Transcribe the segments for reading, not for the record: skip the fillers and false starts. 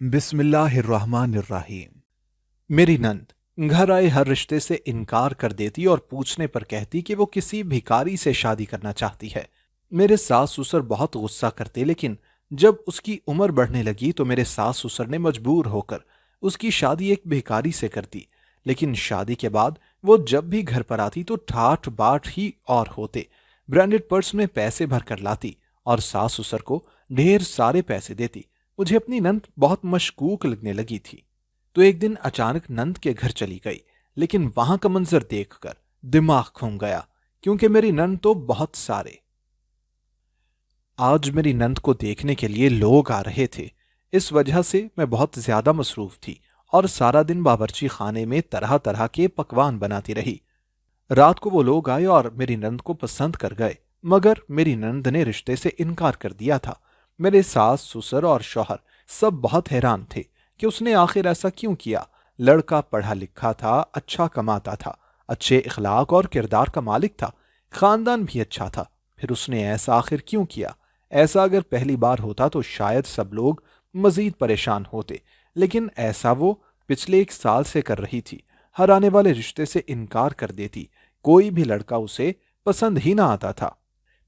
बिस्मिल्लाहिर्रहमानिर्रहीम। मेरी नंद घर आए हर रिश्ते से इनकार कर देती और पूछने पर कहती कि वो किसी भिखारी से शादी करना चाहती है। मेरे सास ससुर बहुत गुस्सा करते, लेकिन जब उसकी उम्र बढ़ने लगी तो मेरे सास ससुर ने मजबूर होकर उसकी शादी एक भिखारी से कर दी। लेकिन शादी के बाद वो जब भी घर पर आती तो ठाठ बाट ही और होते। ब्रांडेड पर्स में पैसे भर कर लाती और सास ससुर को ढेर सारे पैसे देती। मुझे अपनी नंद बहुत मशकूक लगने लगी थी। तो एक दिन अचानक नंद के घर चली गई, लेकिन वहां का मंजर देखकर दिमाग घूम गया, क्योंकि मेरी नंद तो बहुत सारे आज मेरी नंद को देखने के लिए लोग आ रहे थे। इस वजह से मैं बहुत ज्यादा मसरूफ थी और सारा दिन बावर्ची खाने में तरह तरह के पकवान बनाती रही। रात को वो लोग आए और मेरी नंद को पसंद कर गए, मगर मेरी नंद ने रिश्ते से इनकार कर दिया था। मेरे सास ससुर और शौहर सब बहुत हैरान थे कि उसने आखिर ऐसा क्यों किया। लड़का पढ़ा लिखा था, अच्छा कमाता था, अच्छे इखलाक और किरदार का मालिक था, खानदान भी अच्छा था, फिर उसने ऐसा आखिर क्यों किया। ऐसा अगर पहली बार होता तो शायद सब लोग मजीद परेशान होते, लेकिन ऐसा वो पिछले 1 साल से कर रही थी। हर आने वाले रिश्ते से इनकार कर देती, कोई भी लड़का उसे पसंद ही ना आता था।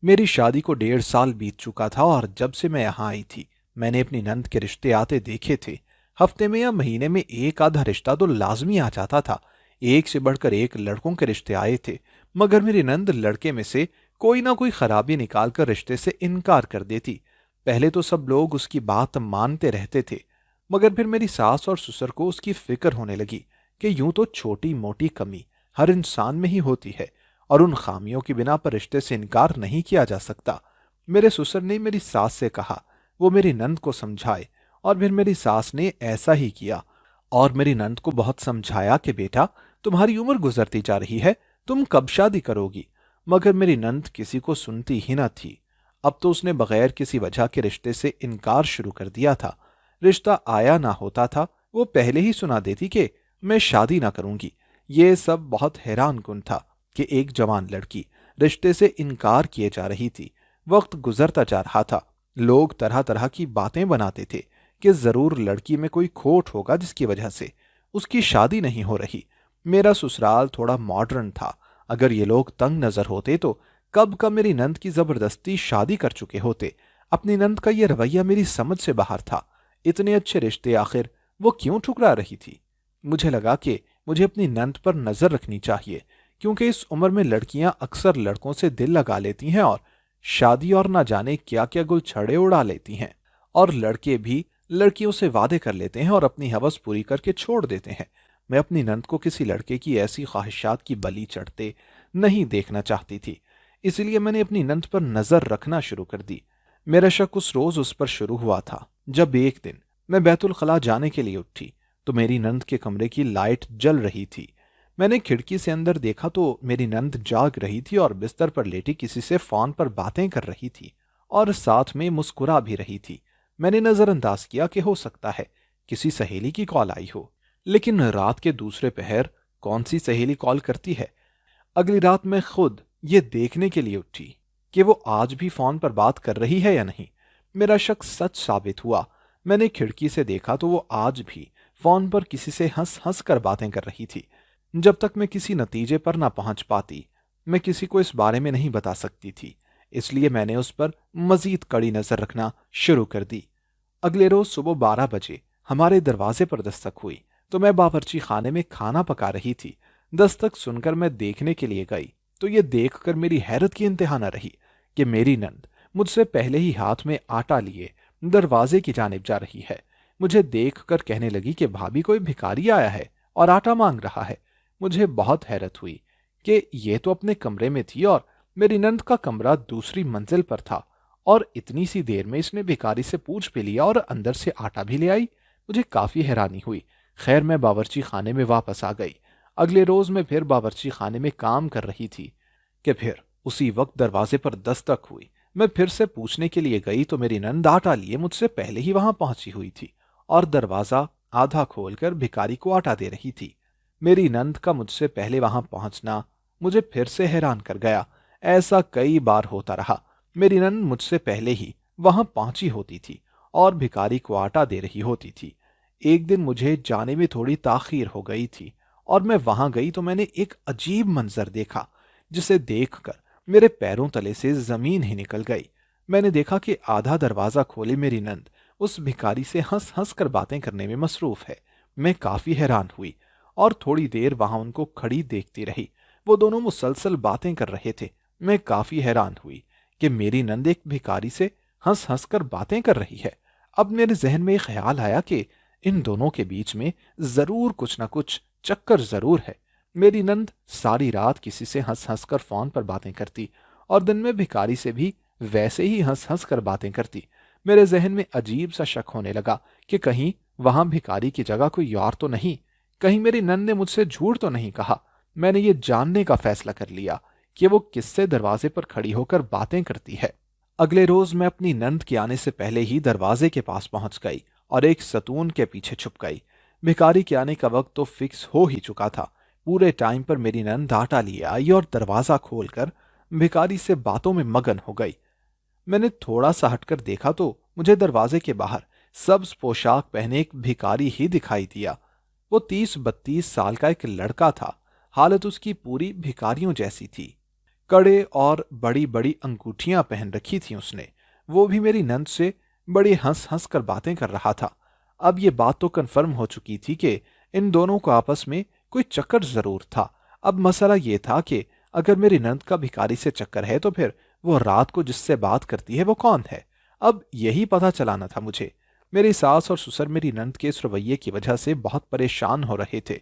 मेरी शादी को 1.5 साल बीत चुका था और जब से मैं यहाँ आई थी मैंने अपनी नंद के रिश्ते आते देखे थे। हफ्ते में या महीने में एक आधा रिश्ता तो लाजमी आ जाता था। एक से बढ़कर एक लड़कों के रिश्ते आए थे, मगर मेरी नंद लड़के में से कोई ना कोई खराबी निकालकर रिश्ते से इनकार कर देती। पहले तो सब लोग उसकी बात मानते रहते थे, मगर फिर मेरी सास और ससुर को उसकी फिक्र होने लगी कि यूं तो छोटी मोटी कमी हर इंसान में ही होती है और उन खामियों की बिना पर रिश्ते से इनकार नहीं किया जा सकता। मेरे ससुर ने मेरी सास से कहा वो मेरी नंद को समझाए, और फिर मेरी सास ने ऐसा ही किया और मेरी नंद को बहुत समझाया कि बेटा, तुम्हारी उम्र गुजरती जा रही है, तुम कब शादी करोगी। मगर मेरी नंद किसी को सुनती ही न थी। अब तो उसने बगैर किसी वजह के रिश्ते से इनकार शुरू कर दिया था। रिश्ता आया ना होता था, वो पहले ही सुना देती कि मैं शादी ना करूंगी। ये सब बहुत हैरान कुन था कि एक जवान लड़की रिश्ते से इनकार किए जा रही थी। वक्त गुजरता जा रहा था, लोग तरह तरह की बातें बनाते थे कि जरूर लड़की में कोई खोट होगा जिसकी वजह से उसकी शादी नहीं हो रही। मेरा ससुराल थोड़ा मॉडर्न था, अगर ये लोग तंग नजर होते तो कब का मेरी नंद की जबरदस्ती शादी कर चुके होते। अपनी नंद का यह रवैया मेरी समझ से बाहर था। इतने अच्छे रिश्ते आखिर वो क्यों ठुकरा रही थी। मुझे लगा कि मुझे अपनी नंद पर नजर रखनी चाहिए, क्योंकि इस उम्र में लड़कियां अक्सर लड़कों से दिल लगा लेती हैं और शादी और ना जाने क्या क्या गुलछड़े उड़ा लेती हैं। और लड़के भी लड़कियों से वादे कर लेते हैं और अपनी हवस पूरी करके छोड़ देते हैं। मैं अपनी नंद को किसी लड़के की ऐसी ख्वाहिशात की बलि चढ़ते नहीं देखना चाहती थी, इसलिए मैंने अपनी नंद पर नजर रखना शुरू कर दी। मेरा शक उस रोज उस पर शुरू हुआ था जब एक दिन मैं बैतुल खला जाने के लिए उठी तो मेरी नंद के कमरे की लाइट जल रही थी। मैंने खिड़की से अंदर देखा तो मेरी नंद जाग रही थी और बिस्तर पर लेटी किसी से फोन पर बातें कर रही थी और साथ में मुस्कुरा भी रही थी। मैंने नजरअंदाज किया कि हो सकता है किसी सहेली की कॉल आई हो, लेकिन रात के दूसरे पहर कौन सी सहेली कॉल करती है। अगली रात मैं खुद ये देखने के लिए उठी कि वो आज भी फोन पर बात कर रही है या नहीं। मेरा शक सच साबित हुआ। मैंने खिड़की से देखा तो वो आज भी फोन पर किसी से हंस हंस कर बातें कर रही थी। जब तक मैं किसी नतीजे पर ना पहुंच पाती मैं किसी को इस बारे में नहीं बता सकती थी, इसलिए मैंने उस पर मजीद कड़ी नजर रखना शुरू कर दी। अगले रोज सुबह 12 बजे हमारे दरवाजे पर दस्तक हुई तो मैं बावर्ची खाने में खाना पका रही थी। दस्तक सुनकर मैं देखने के लिए गई तो ये देखकर मेरी हैरत की इंतहा न रही कि मेरी नंद मुझसे पहले ही हाथ में आटा लिए दरवाजे की जानिब जा रही है। मुझे देखकर कहने लगी कि भाभी, कोई भिखारी आया है और आटा मांग रहा है। मुझे बहुत हैरत हुई कि ये तो अपने कमरे में थी और मेरी नंद का कमरा दूसरी मंजिल पर था, और इतनी सी देर में इसने भिखारी से पूछ भी लिया और अंदर से आटा भी ले आई। मुझे काफी हैरानी हुई। खैर, मैं बावर्ची खाने में वापस आ गई। अगले रोज मैं फिर बावर्ची खाने में काम कर रही थी कि फिर उसी वक्त दरवाजे पर दस्तक हुई। मैं फिर से पूछने के लिए गई तो मेरी नंद आटा लिए मुझसे पहले ही वहां पहुंची हुई थी और दरवाजा आधा खोलकर भिखारी को आटा दे रही थी। मेरी नंद का मुझसे पहले वहां पहुंचना मुझे फिर से हैरान कर गया। ऐसा कई बार होता रहा। मेरी नंद मुझसे पहले ही वहां पहुंची होती थी और भिखारी को आटा दे रही होती थी। एक दिन मुझे जाने में थोड़ी ताखीर हो गई थी और मैं वहां गई तो मैंने एक अजीब मंजर देखा, जिसे देखकर मेरे पैरों तले से जमीन ही निकल गई। मैंने देखा कि आधा दरवाजा खोले मेरी नंद उस भिखारी से हंस हंस कर बातें करने में मसरूफ है। मैं काफी हैरान हुई और थोड़ी देर वहां उनको खड़ी देखती रही। वो दोनों मुसलसल बातें कर रहे थे। मैं काफी हैरान हुई कि मेरी नंद एक भिखारी से हंस हंस कर बातें कर रही है। अब मेरे जहन में एक ख्याल आया कि इन दोनों के बीच में जरूर कुछ ना कुछ चक्कर जरूर है। मेरी नंद सारी रात किसी से हंस हंस कर फोन पर बातें करती और दिन में भिखारी से भी वैसे ही हंस हंस कर बातें करती। मेरे जहन में अजीब सा शक होने लगा कि कहीं वहां भिखारी की जगह कोई और तो नहीं, कहीं मेरी नंद ने मुझसे झूठ तो नहीं कहा। मैंने ये जानने का फैसला कर लिया कि वो किससे दरवाजे पर खड़ी होकर बातें करती है। अगले रोज मैं अपनी नंद के आने से पहले ही दरवाजे के पास पहुंच गई और एक सतून के पीछे छुप गई। भिखारी के आने का वक्त तो फिक्स हो ही चुका था। पूरे टाइम पर मेरी नंद आटा लिए आई और दरवाजा खोलकर भिखारी से बातों में मगन हो गई। मैंने थोड़ा सा हटकर देखा तो मुझे दरवाजे के बाहर सब्ज पोशाक पहने एक भिखारी ही दिखाई दिया। वो 30-32 साल का एक लड़का था। हालत उसकी पूरी भिखारियों जैसी थी। कड़े और बड़ी बड़ी अंगूठियां पहन रखी थी उसने। वो भी मेरी नंद से बड़ी हंस हंस कर बातें कर रहा था। अब ये बात तो कन्फर्म हो चुकी थी कि इन दोनों को आपस में कोई चक्कर जरूर था। अब मसला ये था कि अगर मेरी नंद का भिखारी से चक्कर है तो फिर वो रात को जिससे बात करती है वो कौन है। अब यही पता चलाना था मुझे। मेरी सास और ससुर मेरी नंद के इस रवैये की वजह से बहुत परेशान हो रहे थे।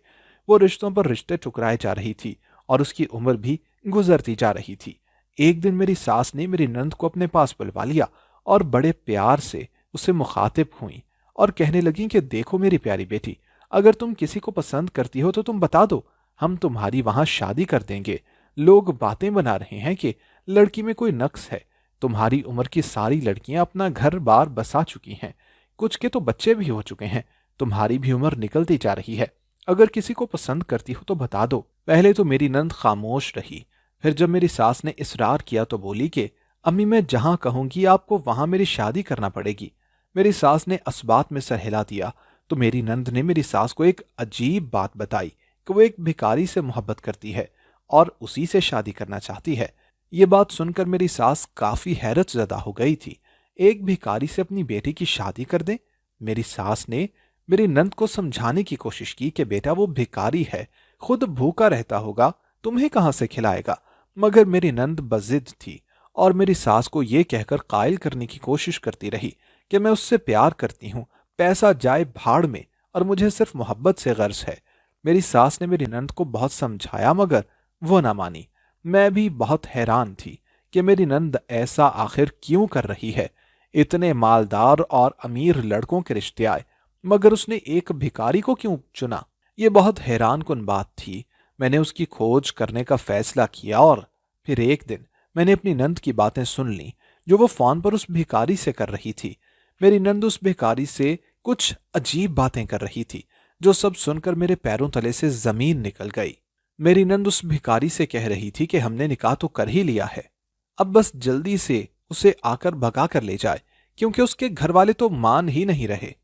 वो रिश्तों पर रिश्ते ठुकराए जा रही थी और उसकी उम्र भी गुजरती जा रही थी। एक दिन मेरी सास ने मेरी नंद को अपने पास बुलवा लिया और बड़े प्यार से उसे मुखातिब हुई और कहने लगी कि देखो मेरी प्यारी बेटी, अगर तुम किसी को पसंद करती हो तो तुम बता दो, हम तुम्हारी वहां शादी कर देंगे। लोग बातें बना रहे हैं कि लड़की में कोई नक्स है। तुम्हारी उम्र की सारी लड़कियां अपना घर बार बसा चुकी हैं, कुछ के तो बच्चे भी हो चुके हैं। तुम्हारी भी उम्र निकलती जा रही है। अगर किसी को पसंद करती हो तो बता दो। पहले तो मेरी नंद खामोश रही, फिर जब मेरी सास ने इसरार किया तो बोली कि अम्मी मैं जहां कहूंगी आपको वहां मेरी शादी करना पड़ेगी। मेरी सास ने असबात में सर हिला दिया तो मेरी नंद ने मेरी सास को एक अजीब बात बताई कि वो एक भिखारी से मोहब्बत करती है और उसी से शादी करना चाहती है। ये बात सुनकर मेरी सास काफी हैरत ज़दा हो गई थी। एक भिखारी से अपनी बेटी की शादी कर दें। मेरी सास ने मेरी नंद को समझाने की कोशिश की कि बेटा वो भिखारी है, खुद भूखा रहता होगा, तुम्हें कहां से खिलाएगा। मगर मेरी नंद बजिद थी और मेरी सास को ये कहकर कायल करने की कोशिश करती रही कि मैं उससे प्यार करती हूं, पैसा जाए भाड़ में और मुझे सिर्फ मोहब्बत से गर्ज है। मेरी सास ने मेरी नंद को बहुत समझाया मगर वो ना मानी। मैं भी बहुत हैरान थी कि मेरी नंद ऐसा आखिर क्यों कर रही है। इतने मालदार और अमीर लड़कों के रिश्ते आए मगर उसने एक भिखारी को क्यों चुना। ये बहुत हैरान कुन बात थी। मैंने उसकी खोज करने का फैसला किया और फिर एक दिन मैंने अपनी नंद की बातें सुन ली जो वो फोन पर उस भिखारी से कर रही थी। मेरी नंद उस भिखारी से कुछ अजीब बातें कर रही थी जो सब सुनकर मेरे पैरों तले से जमीन निकल गई। मेरी नंद उस भिखारी से कह रही थी कि हमने निकाह तो कर ही लिया है, अब बस जल्दी से उसे आकर भगा कर ले जाए क्योंकि उसके घर वाले तो मान ही नहीं रहे।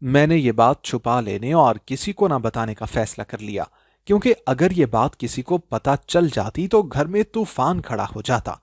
मैंने ये बात छुपा लेने और किसी को ना बताने का फैसला कर लिया क्योंकि अगर ये बात किसी को पता चल जाती तो घर में तूफान खड़ा हो जाता।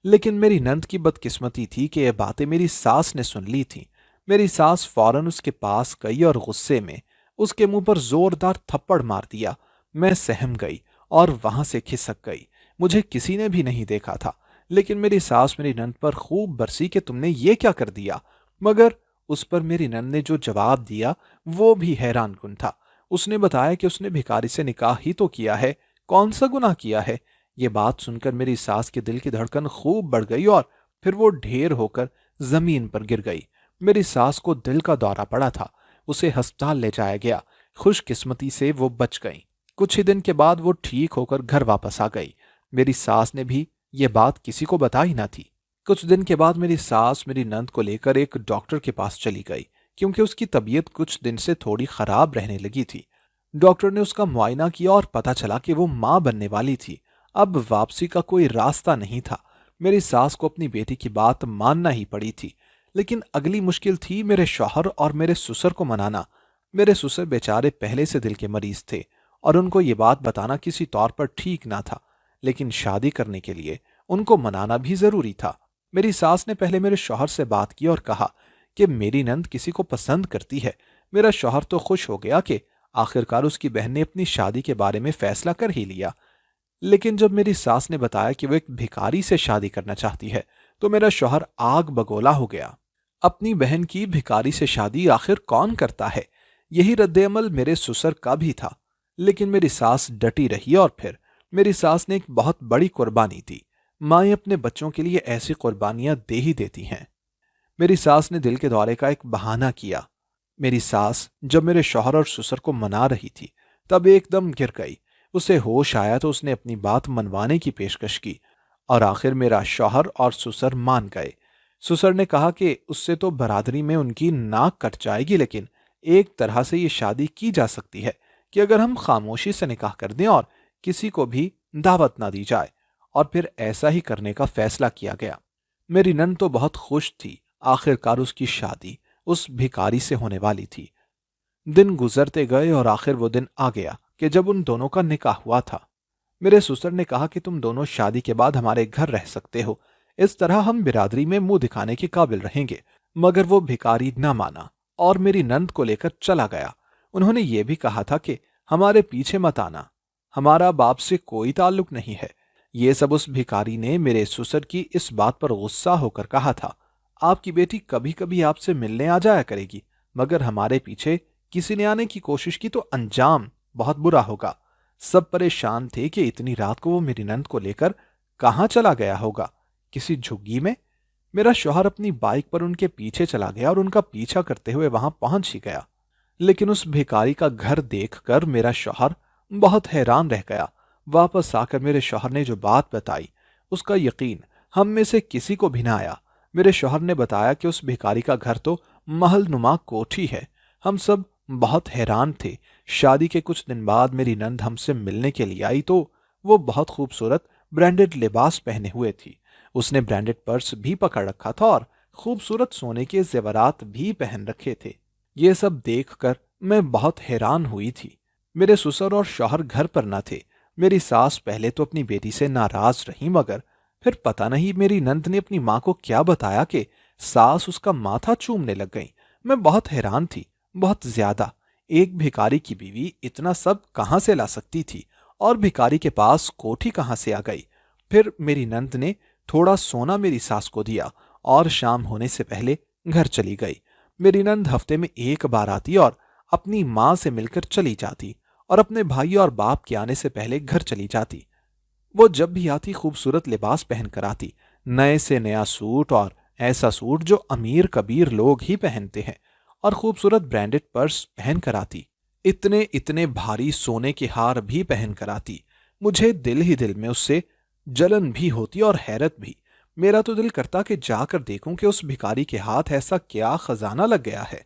लेकिन मेरी नंद की बदकिस्मती थी कि यह बातें मेरी सास ने सुन ली थी। मेरी सास फौरन उसके पास गई और गुस्से में उसके मुंह पर जोरदार थप्पड़ मार दिया। मैं सहम गई और वहां से खिसक गई। मुझे किसी ने भी नहीं देखा था लेकिन मेरी सास मेरी नंद पर खूब बरसी कि तुमने ये क्या कर दिया। मगर उस पर मेरी नंद ने जो जवाब दिया वो भी हैरान कुन था। उसने बताया कि उसने भिखारी से निकाह ही तो किया है, कौन सा गुनाह किया है। ये बात सुनकर मेरी सास के दिल की धड़कन खूब बढ़ गई और फिर वो ढेर होकर जमीन पर गिर गई। मेरी सास को दिल का दौरा पड़ा था, उसे अस्पताल ले जाया गया। खुशकिस्मती से वो बच गई। कुछ ही दिन के बाद वो ठीक होकर घर वापस आ गई। मेरी सास ने भी ये बात किसी को बताई ना थी। कुछ दिन के बाद मेरी सास मेरी नंद को लेकर एक डॉक्टर के पास चली गई क्योंकि उसकी तबीयत कुछ दिन से थोड़ी खराब रहने लगी थी। डॉक्टर ने उसका मुआयना किया और पता चला कि वो मां बनने वाली थी। अब वापसी का कोई रास्ता नहीं था। मेरी सास को अपनी बेटी की बात मानना ही पड़ी थी। लेकिन अगली मुश्किल थी मेरे शौहर और मेरे ससुर को मनाना। मेरे ससुर बेचारे पहले से दिल के मरीज थे और उनको ये बात बताना किसी तौर पर ठीक ना था, लेकिन शादी करने के लिए उनको मनाना भी जरूरी था। मेरी सास ने पहले मेरे शौहर से बात की और कहा कि मेरी नंद किसी को पसंद करती है। मेरा शौहर तो खुश हो गया कि आखिरकार उसकी बहन ने अपनी शादी के बारे में फैसला कर ही लिया। लेकिन जब मेरी सास ने बताया कि वो एक भिखारी से शादी करना चाहती है, तो मेरा शौहर आग बगोला हो गया। अपनी बहन की भिखारी से शादी आखिर कौन करता है? यही रद्द-ए-अमल मेरे ससुर का भी था। लेकिन मेरी सास डटी रही और फिर मेरी सास ने एक बहुत बड़ी कुर्बानी दी। माएं अपने बच्चों के लिए ऐसी कुर्बानियां दे ही देती हैं। मेरी सास ने दिल के दौरे का एक बहाना किया। मेरी सास जब मेरे शौहर और ससुर को मना रही थी, तब एकदम गिर गई। उसे होश आया तो उसने अपनी बात मनवाने की पेशकश की और आखिर मेरा शौहर और ससुर मान गए। ससुर ने कहा कि उससे तो बरादरी में उनकी नाक कट जाएगी, लेकिन एक तरह से ये शादी की जा सकती है कि अगर हम खामोशी से निकाह कर दें और किसी को भी दावत ना दी जाए। और फिर ऐसा ही करने का फैसला किया गया। मेरी नंद तो बहुत खुश थी। आखिरकार उसकी शादी उस भिखारी से होने वाली थी। दिन गुजरते गए और आखिर वो दिन आ गया कि जब उन दोनों का निकाह हुआ था। मेरे ससुर ने कहा कि तुम दोनों शादी के बाद हमारे घर रह सकते हो, इस तरह हम बिरादरी में मुंह दिखाने के काबिल रहेंगे। मगर वो भिखारी ना माना और मेरी नंद को लेकर चला गया। उन्होंने ये भी कहा था कि हमारे पीछे मत आना, हमारा बाप से कोई ताल्लुक नहीं है। ये सब उस भिखारी ने मेरे ससुर की इस बात पर गुस्सा होकर कहा था। आपकी बेटी कभी कभी आपसे मिलने आ जाया करेगी, मगर हमारे पीछे किसी ने आने की कोशिश की तो अंजाम बहुत बुरा होगा। सब परेशान थे कि इतनी रात को वो मेरी नंद को लेकर कहाँ चला गया होगा, किसी झुग्गी में। मेरा शौहर अपनी बाइक पर उनके पीछे चला गया और उनका पीछा करते हुए वहां पहुंच ही गया। लेकिन उस भिखारी का घर देखकर मेरा शौहर बहुत हैरान रह गया। वापस आकर मेरे शौहर ने जो बात बताई, उसका यकीन हम में से किसी को भी ना आया। मेरे शौहर ने बताया कि उस भिखारी का घर तो महल नुमा कोठी है। हम सब बहुत हैरान थे। शादी के कुछ दिन बाद मेरी नंद हमसे मिलने के लिए आई तो वो बहुत खूबसूरत ब्रांडेड लिबास पहने हुए थी। उसने ब्रांडेड पर्स भी पकड़ रखा था और खूबसूरत सोने के जेवरात भी पहन रखे थे। ये सब देखकर मैं बहुत हैरान हुई थी। मेरे ससुर और शौहर घर पर न थे। मेरी सास पहले तो अपनी बेटी से नाराज रही, मगर फिर पता नहीं मेरी नंद ने अपनी माँ को क्या बताया कि सास उसका माथा चूमने लग गई। मैं बहुत हैरान थी, बहुत ज्यादा। एक भिखारी की बीवी इतना सब कहाँ से ला सकती थी और भिखारी के पास कोठी कहाँ से आ गई। फिर मेरी नंद ने थोड़ा सोना मेरी सास को दिया और शाम होने से पहले घर चली गई। मेरी नंद हफ्ते में एक बार आती और अपनी माँ से मिलकर चली जाती और अपने भाई और बाप के आने से पहले घर चली जाती। वो जब भी आती खूबसूरत लिबास पहन कर आती, नए से नया सूट, और ऐसा सूट जो अमीर कबीर लोग ही पहनते हैं, और खूबसूरत ब्रांडेड पर्स पहन कर आती। इतने इतने भारी सोने के हार भी पहन कर आती। मुझे दिल ही दिल में उससे जलन भी होती और हैरत भी। मेरा तो दिल करता कि जाकर देखूं कि उस भिखारी के हाथ ऐसा क्या खजाना लग गया है।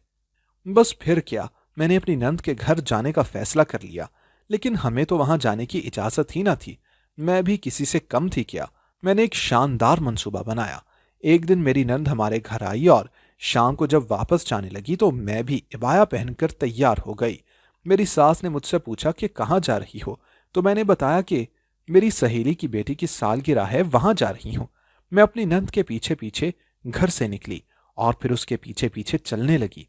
बस फिर क्या, मैंने अपनी नंद के घर जाने का फैसला कर लिया। लेकिन हमें तो वहां जाने की इजाजत ही ना थी। मैं भी किसी से कम थी क्या? मैंने एक शानदार मंसूबा बनाया। एक दिन मेरी नंद हमारे घर आई और शाम को जब वापस जाने लगी तो मैं भी इबाया पहनकर तैयार हो गई। मेरी सास ने मुझसे पूछा कि कहाँ जा रही हो, तो मैंने बताया कि मेरी सहेली की बेटी की सालगिरह है, वहां जा रही हूं। मैं अपनी नंद के पीछे पीछे घर से निकली और फिर उसके पीछे पीछे चलने लगी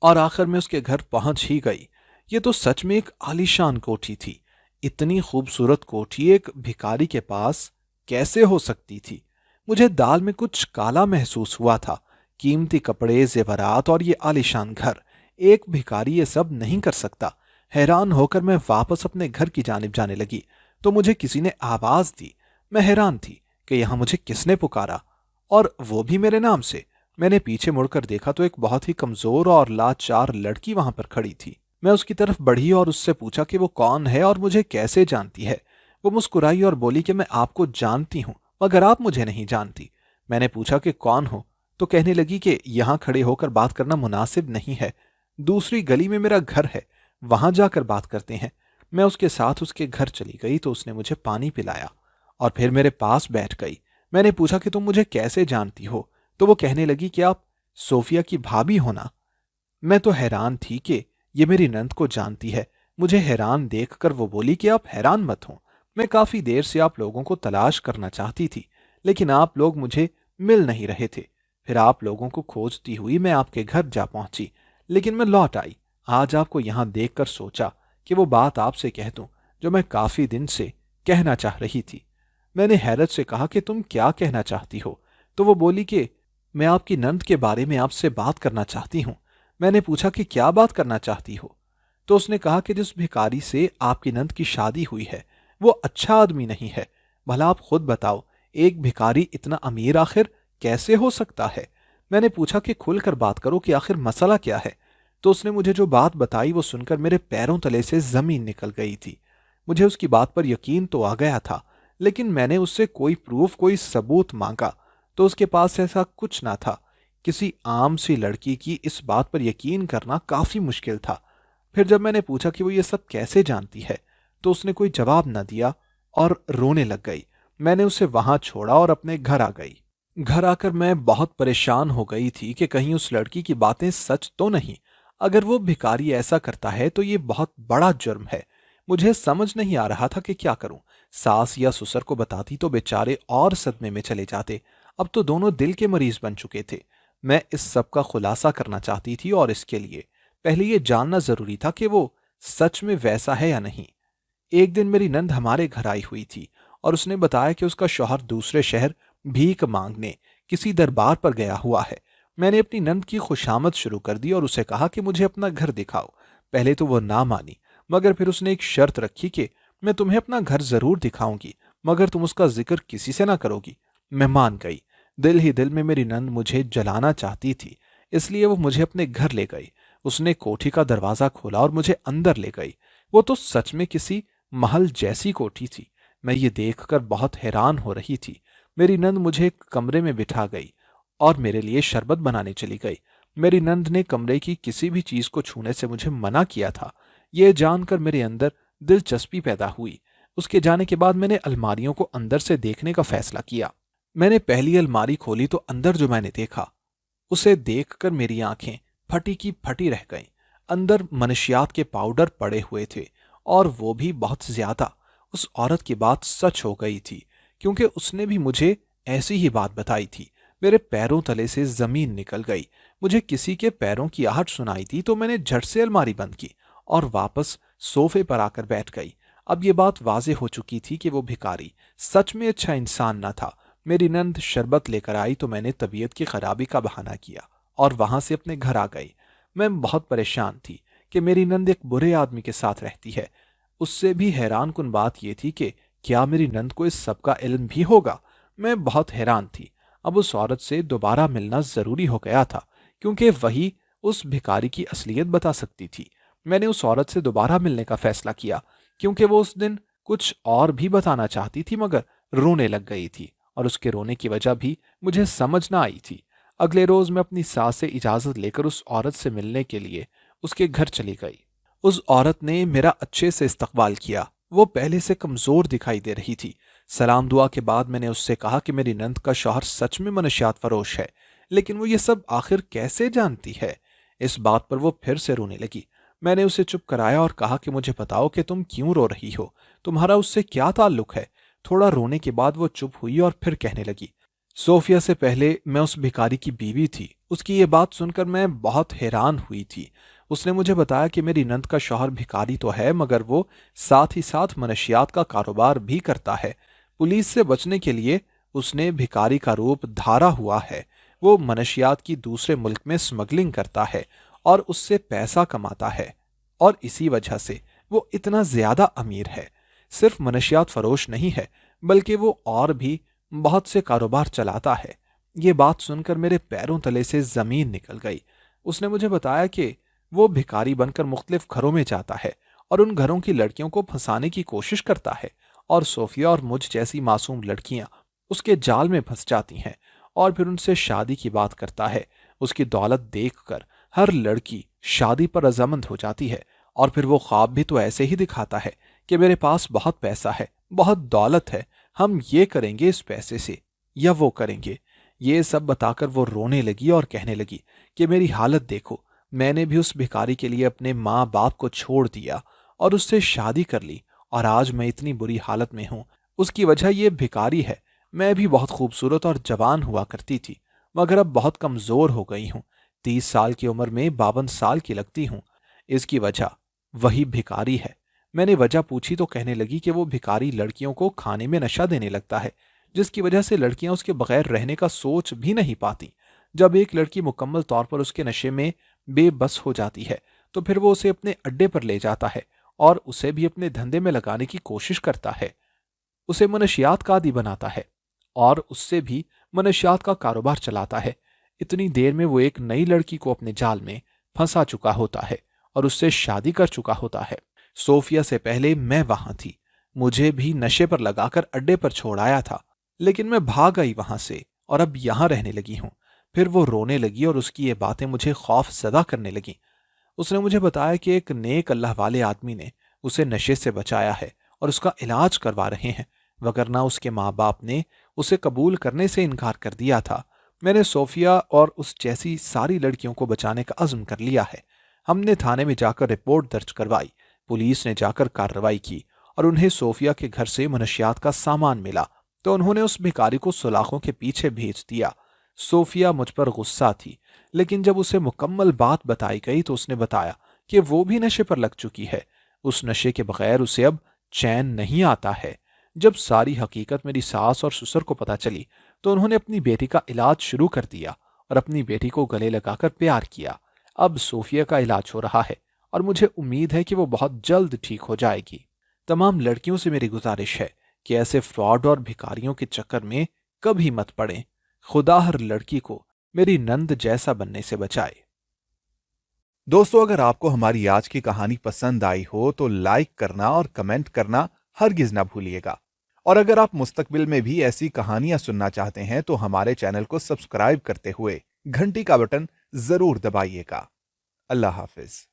और आखिर में उसके घर पहुंच ही गई। ये तो सच में एक आलीशान कोठी थी। इतनी खूबसूरत कोठी एक भिखारी के पास कैसे हो सकती थी? मुझे दाल में कुछ काला महसूस हुआ था। कीमती कपड़े, जेवरात और ये आलीशान घर, एक भिखारी ये सब नहीं कर सकता। हैरान होकर मैं वापस अपने घर की जानिब जाने लगी तो मुझे किसी ने आवाज दी। मैं हैरान थी कि यहां मुझे किसने पुकारा, और वो भी मेरे नाम से। मैंने पीछे मुड़कर देखा तो एक बहुत ही कमजोर और लाचार लड़की वहां पर खड़ी थी। मैं उसकी तरफ बढ़ी और उससे पूछा कि वो कौन है और मुझे कैसे जानती है। वो मुस्कुराई और बोली कि मैं आपको जानती हूं, मगर आप मुझे नहीं जानती। मैंने पूछा कि कौन हो, तो कहने लगी कि यहां खड़े होकर बात करना मुनासिब नहीं है। दूसरी गली में मेरा घर है, वहां जाकर बात करते हैं। मैं उसके साथ उसके घर चली गई तो उसने मुझे पानी पिलाया और फिर मेरे पास बैठ गई। मैंने पूछा कि तुम मुझे कैसे जानती हो, तो वो कहने लगी कि आप सोफिया की भाभी हो ना। मैं तो हैरान थी कि ये मेरी नंद को जानती है। मुझे हैरान देखकर वो बोली कि आप हैरान मत हो, मैं काफी देर से आप लोगों को तलाश करना चाहती थी, लेकिन आप लोग मुझे मिल नहीं रहे थे। फिर आप लोगों को खोजती हुई मैं आपके घर जा पहुंची, लेकिन मैं लौट आई। आज आपको यहां देखकर सोचा कि वो बात आपसे कह दूं जो मैं काफी दिन से कहना चाह रही थी। मैंने हैरत से कहा कि तुम क्या कहना चाहती हो? तो वो बोली कि मैं आपकी नंद के बारे में आपसे बात करना चाहती हूँ। मैंने पूछा कि क्या बात करना चाहती हो? तो उसने कहा कि जिस भिखारी से आपकी नंद की शादी हुई है वो अच्छा आदमी नहीं है। भला आप खुद बताओ, एक भिखारी इतना अमीर आखिर कैसे हो सकता है? मैंने पूछा कि खुलकर बात करो कि आखिर मसला क्या है। तो उसने मुझे जो बात बताई वो सुनकर मेरे पैरों तले से जमीन निकल गई थी। मुझे उसकी बात पर यकीन तो आ गया था, लेकिन मैंने उससे कोई प्रूफ, कोई सबूत मांगा तो उसके पास ऐसा कुछ ना था। किसी आम सी लड़की की इस बात पर यकीन करना काफी मुश्किल था। फिर जब मैंने पूछा कि वो ये सब कैसे जानती है, तो उसने कोई जवाब न दिया और रोने लग गई। मैंने उसे वहां छोड़ा और अपने घर आ गई। घर आकर मैं बहुत परेशान हो गई थी कि कहीं उस लड़की की बातें सच तो नहीं। अगर वो भिखारी ऐसा करता है तो ये बहुत बड़ा जुर्म है। मुझे समझ नहीं आ रहा था कि क्या करूं। सास या ससुर को बताती तो बेचारे और सदमे में चले जाते। अब तो दोनों दिल के मरीज बन चुके थे। मैं इस सब का खुलासा करना चाहती थी और इसके लिए पहले ये जानना जरूरी था कि वो सच में वैसा है या नहीं। एक दिन मेरी नंद हमारे घर आई हुई थी और उसने बताया कि उसका शौहर दूसरे शहर भीख मांगने किसी दरबार पर गया हुआ है। मैंने अपनी नंद की खुशामद शुरू कर दी और उसे कहा कि मुझे अपना घर दिखाओ। पहले तो वो ना मानी, मगर फिर उसने एक शर्त रखी कि मैं तुम्हें अपना घर जरूर दिखाऊंगी, मगर तुम उसका जिक्र किसी से ना करोगी। मैं मान गई। दिल ही दिल में मेरी नंद मुझे जलाना चाहती थी, इसलिए वो मुझे अपने घर ले गई। उसने कोठी का दरवाजा खोला और मुझे अंदर ले गई। वो तो सच में किसी महल जैसी कोठी थी। मैं ये देखकर बहुत हैरान हो रही थी। मेरी नंद मुझे एक कमरे में बिठा गई और मेरे लिए शरबत बनाने चली गई। मेरी नंद ने कमरे की किसी भी चीज को छूने से मुझे मना किया था। यह जानकर मेरे अंदर दिलचस्पी पैदा हुई। उसके जाने के बाद मैंने अलमारियों को अंदर से देखने का फैसला किया। मैंने पहली अलमारी खोली तो अंदर जो मैंने देखा, उसे देखकर मेरी आंखें फटी की फटी रह गईं। अंदर मनशियात के पाउडर पड़े हुए थे, और वो भी बहुत ज्यादा। उस औरत की बात सच हो गई थी, क्योंकि उसने भी मुझे ऐसी ही बात बताई थी। मेरे पैरों तले से जमीन निकल गई। मुझे किसी के पैरों की आहट सुनाई थी तो मैंने झट से अलमारी बंद की और वापस सोफे पर आकर बैठ गई। अब ये बात वाजे हो चुकी थी कि वो भिखारी सच में अच्छा इंसान न था। मेरी नंद शरबत लेकर आई तो मैंने तबीयत की खराबी का बहाना किया और वहां से अपने घर आ गई। मैं बहुत परेशान थी कि मेरी नंद एक बुरे आदमी के साथ रहती है। उससे भी हैरान कुन बात यह थी कि क्या मेरी नंद को इस सब का इल्म भी होगा। मैं बहुत हैरान थी। अब उस औरत से दोबारा मिलना जरूरी हो गया था, क्योंकि वही उस भिखारी की असलियत बता सकती थी। मैंने उस औरत से दोबारा मिलने का फैसला किया, क्योंकि वो उस दिन कुछ और भी बताना चाहती थी, मगर रोने लग गई थी और उसके रोने की वजह भी मुझे समझ ना आई थी। अगले रोज मैं अपनी सास से इजाजत लेकर उस औरत से मिलने के लिए उसके घर चली गई। उस औरत ने मेरा अच्छे से इस्तकबाल किया। वो पहले से कमजोर दिखाई दे रही थी। सलाम दुआ के बाद मैंने उससे कहा कि मेरी नंद का शौहर सच में मनशियात फरोश है, लेकिन वो ये सब आखिर कैसे जानती है। इस बात पर वो फिर से रोने लगी। मैंने उसे चुप कराया और कहा कि मुझे बताओ कि तुम क्यों रो रही हो, तुम्हारा उससे क्या ताल्लुक है। थोड़ा रोने के बाद वो चुप हुई और फिर कहने लगी, सोफिया से पहले मैं उस भिखारी की बीवी थी। उसकी ये बात सुनकर मैं बहुत हैरान हुई थी। उसने मुझे बताया कि मेरी नंद का शौहर भिखारी तो है, मगर वो साथ ही साथ मनशियात का कारोबार भी करता है। पुलिस से बचने के लिए उसने भिखारी का रूप धारा हुआ है। वो मनशियात की दूसरे मुल्क में स्मगलिंग करता है और उससे पैसा कमाता है, और इसी वजह से वो इतना ज्यादा अमीर है। सिर्फ मनशियात फरोश नहीं है, बल्कि वो और भी बहुत से कारोबार चलाता है। ये बात सुनकर मेरे पैरों तले से जमीन निकल गई। उसने मुझे बताया कि वो भिखारी बनकर मुख्तलिफ घरों में जाता है और उन घरों की लड़कियों को फंसाने की कोशिश करता है, और सोफिया और मुझ जैसी मासूम लड़कियां उसके जाल में फंस जाती हैं और फिर उनसे शादी की बात करता है। उसकी दौलत देखकर हर लड़की शादी पर रजामंद हो जाती है, और फिर वो ख्वाब भी तो ऐसे ही दिखाता है कि मेरे पास बहुत पैसा है, बहुत दौलत है, हम ये करेंगे इस पैसे से या वो करेंगे। ये सब बताकर वो रोने लगी और कहने लगी कि मेरी हालत देखो, मैंने भी उस भिखारी के लिए अपने माँ बाप को छोड़ दिया और उससे शादी कर ली, और आज मैं इतनी बुरी हालत में हूँ। उसकी वजह ये भिखारी है। मैं भी बहुत खूबसूरत और जवान हुआ करती थी, मगर अब बहुत कमजोर हो गई हूँ। 30 साल की उम्र में 52 साल की लगती हूँ। इसकी वजह वही भिखारी है। मैंने वजह पूछी तो कहने लगी कि वो भिखारी लड़कियों को खाने में नशा देने लगता है, जिसकी वजह से लड़कियां उसके बगैर रहने का सोच भी नहीं पाती। जब एक लड़की मुकम्मल तौर पर उसके नशे में बेबस हो जाती है, तो फिर वो उसे अपने अड्डे पर ले जाता है और उसे भी अपने धंधे में लगाने की कोशिश करता है। उसे मनशियात का आदी बनाता है और उससे भी मनशियात का कारोबार चलाता है। इतनी देर में वो एक नई लड़की को अपने जाल में फंसा चुका होता है और उससे शादी कर चुका होता है। सोफिया से पहले मैं वहां थी। मुझे भी नशे पर लगाकर अड्डे पर छोड़ आया था, लेकिन मैं भाग आई वहां से और अब यहां रहने लगी हूं। फिर वो रोने लगी और उसकी ये बातें मुझे खौफ ज़दा करने लगी। उसने मुझे बताया कि एक नेक अल्लाह वाले आदमी ने उसे नशे से बचाया है और उसका इलाज करवा रहे हैं, वगरना उसके माँ बाप ने उसे कबूल करने से इनकार कर दिया था। मैंने सोफिया और उस जैसी सारी लड़कियों को बचाने का अज़्म कर लिया है। हमने थाने में जाकर रिपोर्ट दर्ज करवाई। पुलिस ने जाकर कार्रवाई की और उन्हें सोफिया के घर से मनशियात का सामान मिला, तो उन्होंने उस भिखारी को सलाखों के पीछे भेज दिया। सोफिया मुझ पर गुस्सा थी, लेकिन जब उसे मुकम्मल बात बताई गई तो उसने बताया कि वो भी नशे पर लग चुकी है। उस नशे के बगैर उसे अब चैन नहीं आता है। जब सारी हकीकत मेरी सास और ससुर को पता चली, तो उन्होंने अपनी बेटी का इलाज शुरू कर दिया और अपनी बेटी को गले लगाकर प्यार किया। अब सोफिया का इलाज हो रहा है और मुझे उम्मीद है कि वो बहुत जल्द ठीक हो जाएगी। तमाम लड़कियों से मेरी गुजारिश है कि ऐसे फ्रॉड और भिखारियों के चक्कर में कभी मत पड़ें। खुदा हर लड़की को मेरी नंद जैसा बनने से बचाए। दोस्तों, अगर आपको हमारी आज की कहानी पसंद आई हो तो लाइक करना और कमेंट करना हरगिज ना भूलिएगा। और अगर आप मुस्तकबिल में भी ऐसी कहानियां सुनना चाहते हैं तो हमारे चैनल को सब्सक्राइब करते हुए घंटी का बटन जरूर दबाइएगा। अल्लाह हाफिज।